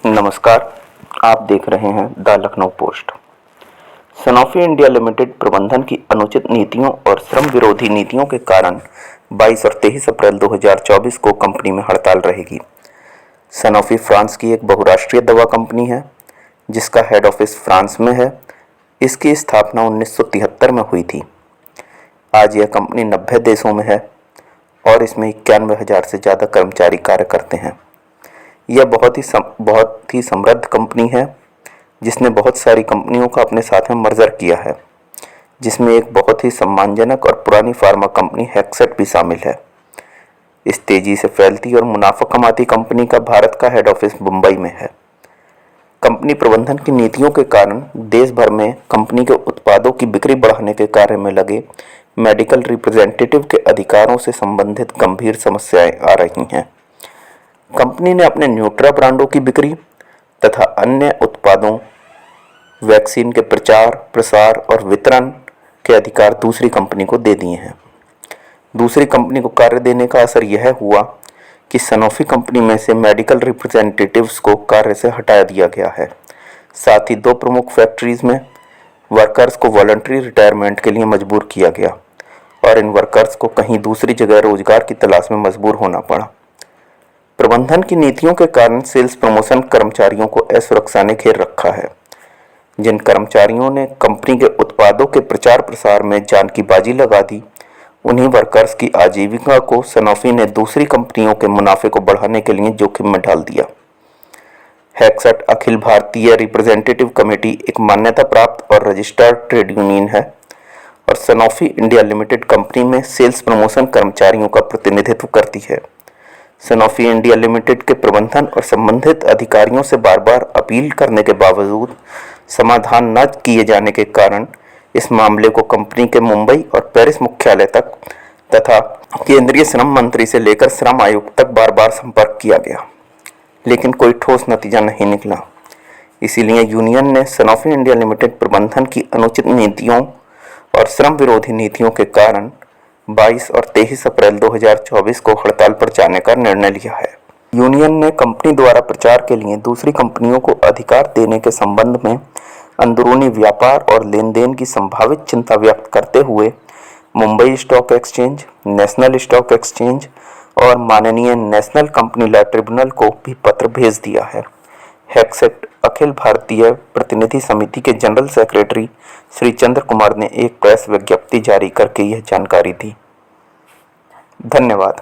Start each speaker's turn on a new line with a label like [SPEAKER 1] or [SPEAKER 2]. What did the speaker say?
[SPEAKER 1] नमस्कार, आप देख रहे हैं the Lucknow post. Sanofi India limited प्रबंधन की अनुचित नीतियों और श्रम विरोधी नीतियों के कारण 22 और 23 अप्रैल 2024 को कंपनी में हड़ताल रहेगी। सनोफी फ्रांस की एक बहुराष्ट्रीय दवा कंपनी है जिसका हेड ऑफिस फ्रांस में है। इसकी स्थापना 1973 में हुई थी। आज यह कंपनी 90 देशों में है और इसमें 91,000 से ज़्यादा कर्मचारी कार्य करते हैं। यह बहुत ही समृद्ध कंपनी है जिसने बहुत सारी कंपनियों का अपने साथ में मर्जर किया है, जिसमें एक बहुत ही सम्मानजनक और पुरानी फार्मा कंपनी हेक्सेट भी शामिल है। इस तेजी से फैलती और मुनाफा कमाती कंपनी का भारत का हेड ऑफिस मुंबई में है। कंपनी प्रबंधन की नीतियों के कारण देश भर में कंपनी के उत्पादों की बिक्री बढ़ाने के कार्य में लगे मेडिकल रिप्रेजेंटेटिव के अधिकारों से संबंधित गंभीर समस्याएं आ रही हैं। कंपनी ने अपने न्यूट्रा ब्रांडों की बिक्री तथा अन्य उत्पादों, वैक्सीन के प्रचार, प्रसार और वितरण के अधिकार दूसरी कंपनी को दे दिए हैं। दूसरी कंपनी को कार्य देने का असर यह हुआ कि सनोफी कंपनी में से मेडिकल रिप्रेजेंटेटिव्स को कार्य से हटा दिया गया है। साथ ही 2 प्रमुख फैक्ट्रीज में वर्कर्स को वॉलंटरी रिटायरमेंट के लिए मजबूर किया गया और इन वर्कर्स को कहीं दूसरी जगह रोजगार की तलाश में मजबूर होना पड़ा। प्रबंधन की नीतियों के कारण सेल्स प्रमोशन कर्मचारियों को असुरक्षा ने घेर रखा है। जिन कर्मचारियों ने कंपनी के उत्पादों के प्रचार प्रसार में जान की बाजी लगा दी, उन्हीं वर्कर्स की आजीविका को सनोफी ने दूसरी कंपनियों के मुनाफे को बढ़ाने के लिए जोखिम में डाल दिया। हेक्सेट अखिल भारतीय रिप्रेजेंटेटिव कमेटी एक मान्यता प्राप्त और रजिस्टर्ड ट्रेड यूनियन है और सनोफी इंडिया लिमिटेड कंपनी में सेल्स प्रमोशन कर्मचारियों का प्रतिनिधित्व करती है। सनोफी इंडिया लिमिटेड के प्रबंधन और संबंधित अधिकारियों से बार बार अपील करने के बावजूद समाधान न किए जाने के कारण इस मामले को कंपनी के मुंबई और पेरिस मुख्यालय तक तथा केंद्रीय श्रम मंत्री से लेकर श्रम आयुक्त तक बार बार संपर्क किया गया, लेकिन कोई ठोस नतीजा नहीं निकला। इसीलिए यूनियन ने सनोफी इंडिया लिमिटेड प्रबंधन की अनुचित नीतियों और श्रम विरोधी नीतियों के कारण 22 और 23 अप्रैल 2024 को हड़ताल पर जाने का निर्णय लिया है। यूनियन ने कंपनी द्वारा प्रचार के लिए दूसरी कंपनियों को अधिकार देने के संबंध में अंदरूनी व्यापार और लेन देन की संभावित चिंता व्यक्त करते हुए Mumbai stock exchange, national stock exchange और माननीय नेशनल कंपनी लॉ ट्रिब्यूनल को भी पत्र भेज दिया है। हेक्सेट अखिल भारतीय प्रतिनिधि समिति के जनरल सेक्रेटरी श्री चंद्र कुमार ने एक प्रेस विज्ञप्ति जारी करके यह जानकारी दी। धन्यवाद।